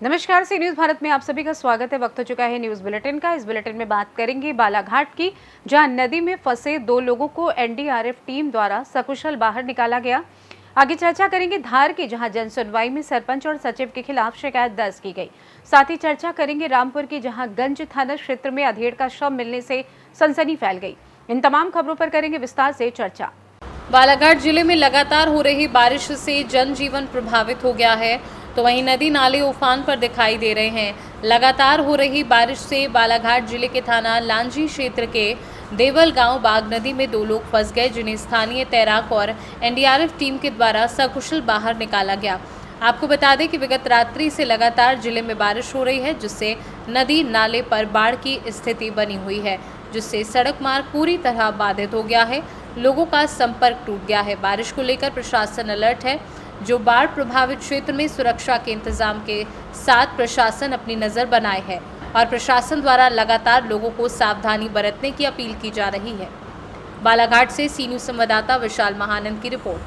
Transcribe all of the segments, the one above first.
नमस्कार, सी न्यूज़ भारत में आप सभी का स्वागत है। वक्त हो चुका है न्यूज़ बुलेटिन का। इस बुलेटिन में बात करेंगे बालाघाट की, जहां नदी में फंसे 2 लोगों को एनडीआरएफ टीम द्वारा सकुशल बाहर निकाला गया। आगे चर्चा करेंगे धार की, जहां जन सुनवाई में सरपंच और सचिव के खिलाफ शिकायत दर्ज की गई। साथ ही चर्चा करेंगे रामपुर की, जहां गंज थाना क्षेत्र में अधेड़ का शव मिलने से सनसनी फैल गई। इन तमाम खबरों पर करेंगे विस्तार से चर्चा। बालाघाट जिले में लगातार हो रही बारिश से जनजीवन प्रभावित हो गया है, तो वहीं नदी नाले उफान पर दिखाई दे रहे हैं। लगातार हो रही बारिश से बालाघाट जिले के थाना लांजी क्षेत्र के देवल गांव बाग नदी में 2 लोग फंस गए, जिन्हें स्थानीय तैराक और एनडीआरएफ टीम के द्वारा सकुशल बाहर निकाला गया। आपको बता दें कि विगत रात्रि से लगातार जिले में बारिश हो रही है, जिससे नदी नाले पर बाढ़ की स्थिति बनी हुई है, जिससे सड़क मार्ग पूरी तरह बाधित हो गया है। लोगों का संपर्क टूट गया है। बारिश को लेकर प्रशासन अलर्ट है, जो बाढ़ प्रभावित क्षेत्र में सुरक्षा के इंतजाम के साथ प्रशासन अपनी नज़र बनाए है और प्रशासन द्वारा लगातार लोगों को सावधानी बरतने की अपील की जा रही है। बालाघाट से सी न्यूज़ संवाददाता विशाल महानंद की रिपोर्ट।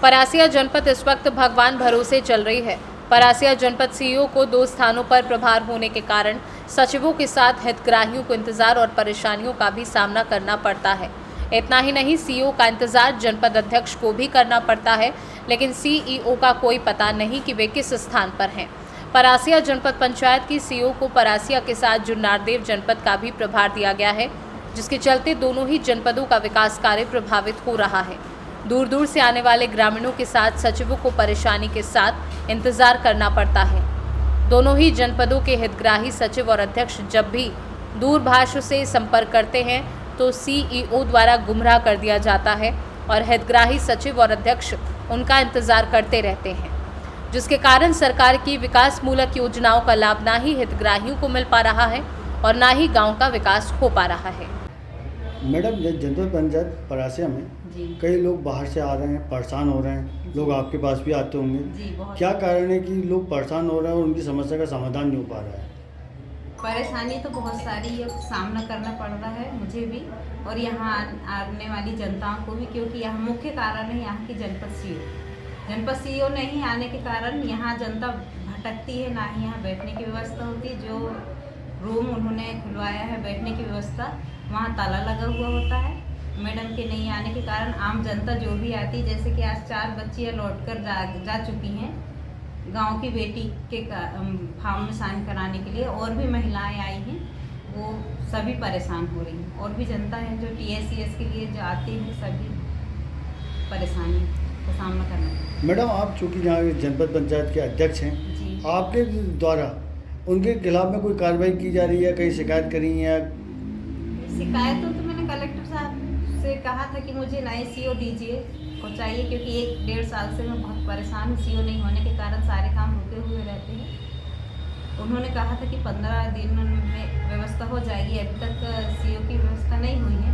परासिया जनपद इस वक्त भगवान भरोसे चल रही है। परासिया जनपद सीईओ को 2 स्थानों पर प्रभार होने के कारण सचिवों के साथ हितग्राहियों को इंतजार और परेशानियों का भी सामना करना पड़ता है। इतना ही नहीं, सीईओ का इंतजार जनपद अध्यक्ष को भी करना पड़ता है, लेकिन सीईओ का कोई पता नहीं कि वे किस स्थान पर हैं। परासिया जनपद पंचायत की सीईओ को परासिया के साथ जुन्नारदेव जनपद का भी प्रभार दिया गया है, जिसके चलते दोनों ही जनपदों का विकास कार्य प्रभावित हो रहा है। दूर दूर से आने वाले ग्रामीणों के साथ सचिवों को परेशानी के साथ इंतजार करना पड़ता है। दोनों ही जनपदों के हितग्राही सचिव और अध्यक्ष जब भी दूरभाष से संपर्क करते हैं तो सीईओ द्वारा गुमराह कर दिया जाता है और हितग्राही सचिव और अध्यक्ष उनका इंतजार करते रहते हैं, जिसके कारण सरकार की विकास मूलक योजनाओं का लाभ ना ही हितग्राहियों को मिल पा रहा है और ना ही गांव का विकास हो पा रहा है। मैडम, जनपद पंचायत परासिया में कई लोग बाहर से आ रहे हैं, परेशान हो रहे हैं। लोग आपके पास भी आते होंगे, क्या कारण है कि लोग परेशान हो रहे हैं और उनकी समस्या का समाधान नहीं हो पा रहा है? परेशानी तो बहुत सारी सामना करना पड़ रहा है मुझे भी और यहाँ आने वाली जनताओं को भी, क्योंकि यहाँ मुख्य कारण है यहाँ की जनपद सीईओ नहीं आने के कारण यहाँ जनता भटकती है, ना ही यहाँ बैठने की व्यवस्था होती है। जो रूम उन्होंने खुलवाया है बैठने की व्यवस्था, वहाँ ताला लगा हुआ होता है। मैडम के नहीं आने के कारण आम जनता जो भी आती है, जैसे कि आज 4 बच्चियाँ लौट कर जा चुकी हैं गांव की बेटी के फार्म में साइन कराने के लिए, और भी महिलाएं आई हैं, वो सभी परेशान हो रही हैं। और भी जनता है जो टीएससीएस के लिए जो आती है, सभी परेशानी का सामना करना है। मैडम, आप चूँकि यहाँ जनपद पंचायत के अध्यक्ष हैं, आपके द्वारा उनके खिलाफ में कोई कार्रवाई की जा रही है? कहीं शिकायत करी है? शिकायतों तो मैंने कलेक्टर साहब से कहा था कि मुझे नए सीईओ दीजिए और चाहिए, क्योंकि 1-1.5 साल से मैं बहुत परेशान हूँ। सीईओ नहीं होने के कारण सारे काम रुके हुए रहते हैं। उन्होंने कहा था कि 15 दिन में व्यवस्था हो जाएगी, अभी तक सीईओ की व्यवस्था नहीं हुई है।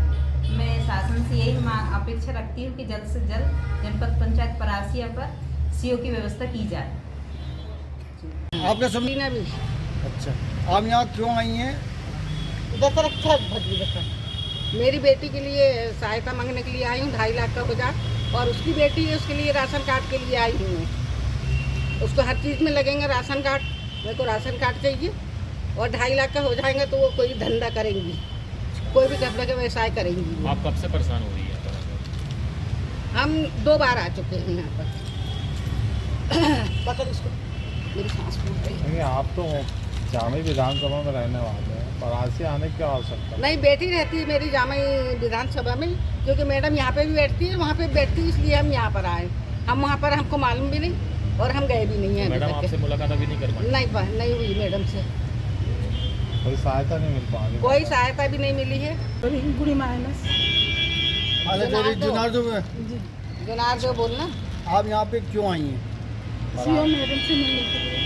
मैं शासन से यही अपेक्षा रखती हूँ कि जल्द से जल्द जनपद पंचायत परासिया पर सीईओ की व्यवस्था की जाए। आपका समझना भी अच्छा, आप यहाँ क्यों आई हैं? मेरी बेटी के लिए सहायता मांगने के लिए आई हूँ। 2.5 लाख का हो जाए, और उसकी बेटी है, उसके लिए राशन कार्ड के लिए आई हूँ मैं। उसको हर चीज़ में लगेंगे राशन कार्ड, मेरे को राशन कार्ड चाहिए। और 2.5 लाख का हो जाएगा तो वो कोई धंधा करेंगी, कोई भी कपड़े का व्यवसाय करेंगी। आप कब से परेशान हो रही है? हम 2 बार आ चुके हैं यहाँ पर। पकड़ इसको, मेरी सांस फूल रही है। आप तो जामी विधानसभा में रहने वाले हैं, परासिया आने की आवश्यकता नहीं, बेटी रहती है मेरी जामी विधानसभा में, क्योंकि मैडम यहाँ पे भी बैठती है, वहाँ पे भी बैठती है, इसलिए हम यहाँ पर आए। हम वहाँ पर हमको मालूम भी नहीं और हम गए भी नहीं हैं। मैडम आपसे मुलाकात अभी नहीं कर पाई? नहीं हुई मैडम से, कोई सहायता नहीं मिल पा रही। कोई सहायता भी नहीं मिली है। जुनार जो बोलना, आप यहाँ पे क्यों आई हैं? सीईओ मैडम से मिलने के लिए।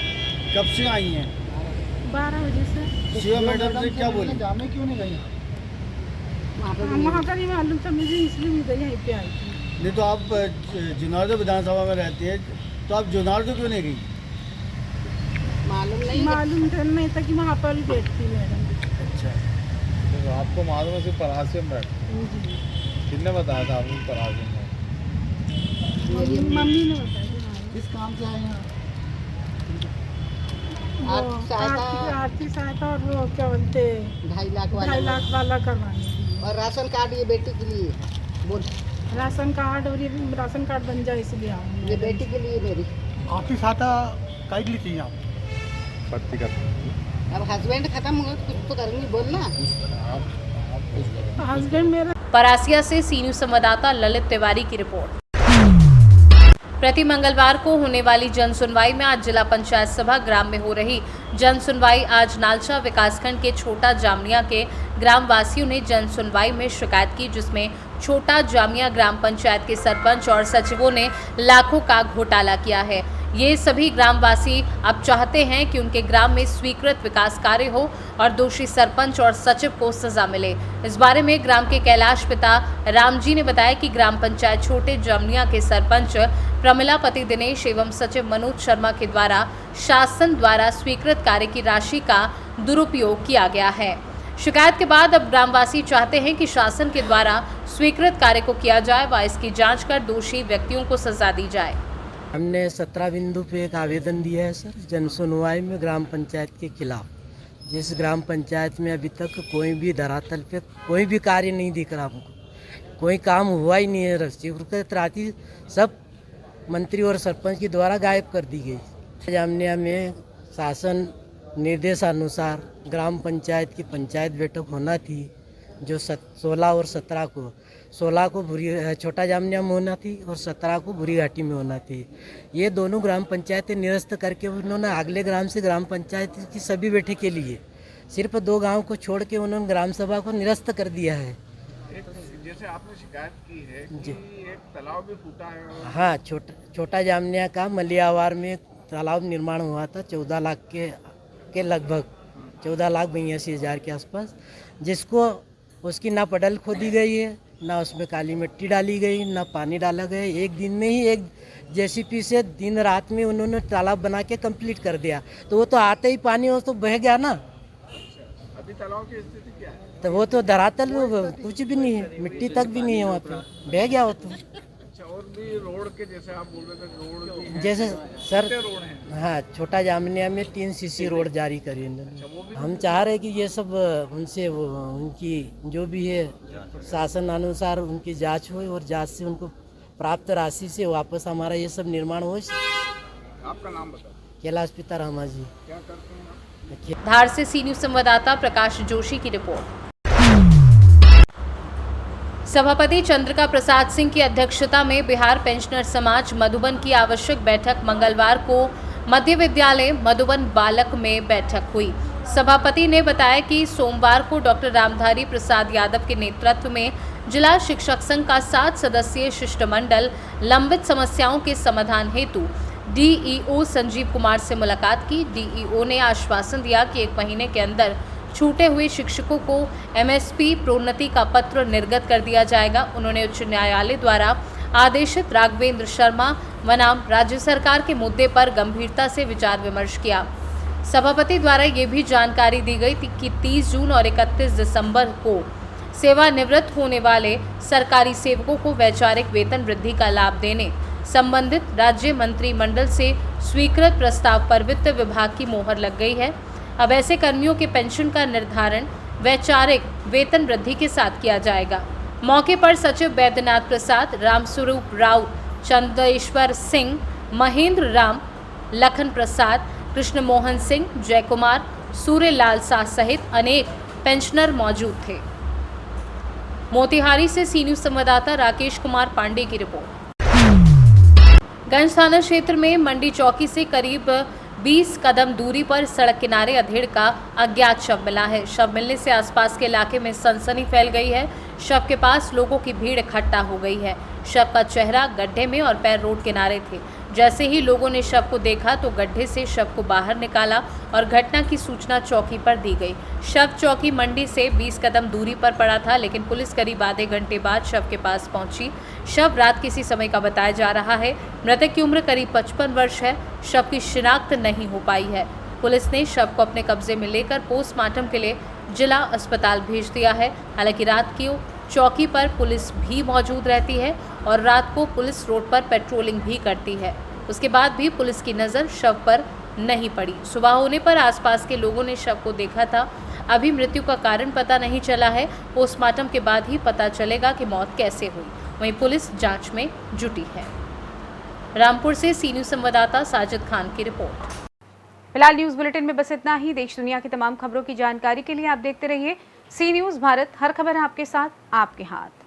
कब से आई हैं? 12 बजे से। सीईओ मैडम से क्या बोले? जामे क्यों नहीं गई? वहाँ का नहीं मालूम था मुझे, इसलिए इधर यहीं पे आई थी। नहीं तो आप जुनारदेव विधानसभा में रहती है, तो आप जुनारदेव क्यों नहीं गई? मालूम नहीं था कि वहाँ पर भी बैठती मैडम। अच्छा, तो आपको मालूम है सिर्फ परासिया में बैठती? किसने बताया था आपको परासिया में? मम्मी ने बताया। किस काम से आए हैं? आर्थिक सहायता आर्थिक सहायता और वो क्या बोलते 2.5 लाख 2.5 वाला लाख वाला करवाने और राशन कार्ड ये बेटी के लिए बोल राशन कार्ड, और ये राशन कार्ड बन जाए इसलिए आऊँ। ये बेटी के लिए मेरी आर्थिक सहायता काहे के लिए चाहिए आप? अब हस्बैंड खत्म हुआ तो कुछ तो करेंगी बोलना। हस्बैंड मेरा परासिया से सी न्यूज संवाददाता ललित तिवारी की रिपोर्ट। प्रति मंगलवार को होने वाली जन सुनवाई में आज जिला पंचायत सभा ग्राम में हो रही जन सुनवाई। आज नालचा विकासखंड के छोटा जामिया के ग्राम वासियों ने जन सुनवाई में शिकायत की, जिसमें छोटा जामिया ग्राम पंचायत के सरपंच और सचिवों ने लाखों का घोटाला किया है। ये सभी ग्रामवासी अब चाहते हैं कि उनके ग्राम में स्वीकृत विकास कार्य हो और दोषी सरपंच और सचिव को सजा मिले। इस बारे में ग्राम के कैलाश पिता रामजी ने बताया कि ग्राम पंचायत छोटे जामिया के सरपंच प्रमिलापति दिनेश एवं सचिव मनोज शर्मा के द्वारा शासन द्वारा स्वीकृत कार्य की राशि का दुरुपयोग किया गया है। शिकायत के बाद अब ग्रामवासी चाहते हैं कि शासन के द्वारा स्वीकृत कार्य को किया जाए व इसकी जांच कर दोषी व्यक्तियों को सजा दी जाए। हमने 17 बिंदु पे एक आवेदन दिया है सर जन सुनवाई में ग्राम पंचायत के खिलाफ। जिस ग्राम पंचायत में अभी तक कोई भी धरातल पे कोई भी कार्य नहीं दिख रहा, हमको कोई काम हुआ ही नहीं है। स्वीकृत राशि सब मंत्री और सरपंच के द्वारा गायब कर दी गई। जामिया में शासन निर्देशानुसार ग्राम पंचायत की पंचायत बैठक होना थी, जो 16 और 17 को 16 को छोटा जामिया में होना थी और 17 को भूरी घाटी में होना थी। ये दोनों ग्राम पंचायतें निरस्त करके उन्होंने अगले ग्राम से ग्राम पंचायत की सभी बैठक के लिए सिर्फ 2 गांव को छोड़ के उन्होंने ग्राम सभा को निरस्त कर दिया है। जैसे आपने शिकायत की है कि एक तालाब भी फूटा है। हाँ, छोटा जामिया का मलियावार में तालाब निर्माण हुआ था 14 लाख के लगभग 14,82,000 के आसपास, जिसको उसकी ना पडल खोदी गई है, ना उसमें काली मिट्टी डाली गई, ना पानी डाला गया। एक दिन में ही एक जेसीपी से दिन रात में उन्होंने तालाब बना के कंप्लीट कर दिया। तो वो तो आते ही पानी वो तो बह गया ना। अभी तालाब की स्थिति क्या है? तो वो तो धरातल कुछ भी नहीं है, मिट्टी तक भी नहीं है, वहाँ पे बह गया वो तो। अच्छा, और भी रोड के जैसे आप बोल रहे थे रोड भी है, जैसे सर रोड है। हाँ, छोटा जामिया में 3 सीसी रोड जारी करी इन्होंने। हम चाह रहे कि ये सब उनसे उनकी जो भी है शासन अनुसार उनकी जांच हो और जांच से उनको प्राप्त राशि से वापस हमारा ये सब निर्माण हो। आपका नाम बताओ। कैलाश पिता रामा जी। क्या करते हैं आप? धार से सी न्यूज संवाददाता प्रकाश जोशी की रिपोर्ट। सभापति चंद्रिका प्रसाद सिंह की अध्यक्षता में बिहार पेंशनर समाज मधुबन की आवश्यक बैठक मंगलवार को मध्य विद्यालय मधुबन बालक में बैठक हुई। सभापति ने बताया कि सोमवार को डॉक्टर रामधारी प्रसाद यादव के नेतृत्व में जिला शिक्षक संघ का 7 सदस्यीय शिष्टमंडल लंबित समस्याओं के समाधान हेतु डीईओ संजीव कुमार से मुलाकात की। डीईओ ने आश्वासन दिया कि 1 महीने के अंदर छूटे हुए शिक्षकों को एमएसपी प्रोन्नति का पत्र निर्गत कर दिया जाएगा। उन्होंने उच्च न्यायालय द्वारा आदेशित राघवेंद्र शर्मा बनाम राज्य सरकार के मुद्दे पर गंभीरता से विचार विमर्श किया। सभापति द्वारा ये भी जानकारी दी गई कि 30 जून और 31 दिसंबर को सेवानिवृत्त होने वाले सरकारी सेवकों को वैचारिक वेतन वृद्धि का लाभ देने संबंधित राज्य मंत्रिमंडल से स्वीकृत प्रस्ताव पर वित्त विभाग की मोहर लग गई है। अब ऐसे कर्मियों के पेंशन का निर्धारण वैचारिक वेतन वृद्धि के साथ किया जाएगा। मौके पर सचिव बैद्यनाथ प्रसाद, रामस्वरूप राव, चंदेश्वर सिंह, महेंद्र राम, लखन प्रसाद, कृष्ण मोहन सिंह, जय कुमार, सूर्यलाल शाह सहित अनेक पेंशनर मौजूद थे। मोतिहारी से सी न्यूज संवाददाता राकेश कुमार पांडे की रिपोर्ट। गंज थाना क्षेत्र में मंडी चौकी से करीब 20 कदम दूरी पर सड़क किनारे अधेड़ का अज्ञात शव मिला है। शव मिलने से आसपास के इलाके में सनसनी फैल गई है। शव के पास लोगों की भीड़ इकट्ठा हो गई है। शव का चेहरा गड्ढे में और पैर रोड किनारे थे। जैसे ही लोगों ने शव को देखा तो गड्ढे से शव को बाहर निकाला और घटना की सूचना चौकी पर दी गई। शव चौकी मंडी से 20 कदम दूरी पर पड़ा था, लेकिन पुलिस करीब आधे घंटे बाद शव के पास पहुंची। शव रात किसी समय का बताया जा रहा है। मृतक की उम्र करीब 55 वर्ष है। शव की शिनाख्त नहीं हो पाई है। पुलिस ने शव को अपने कब्जे में लेकर पोस्टमार्टम के लिए जिला अस्पताल भेज दिया है। हालांकि रात की चौकी पर पुलिस भी मौजूद रहती है और रात को पुलिस रोड पर पेट्रोलिंग भी करती है। उसके बाद भी पुलिस की नज़र शव पर नहीं पड़ी। सुबह होने पर आसपास के लोगों ने शव को देखा था। अभी मृत्यु का कारण पता नहीं चला है। पोस्टमार्टम के बाद ही पता चलेगा कि मौत कैसे हुई। वहीं पुलिस जांच में जुटी है। रामपुर से सी न्यूज़ संवाददाता साजिद खान की रिपोर्ट। फिलहाल न्यूज़ बुलेटिन में बस इतना ही। देश दुनिया की तमाम खबरों की जानकारी के लिए आप देखते रहिए सी न्यूज़ भारत। हर खबर है आपके साथ, आपके हाथ।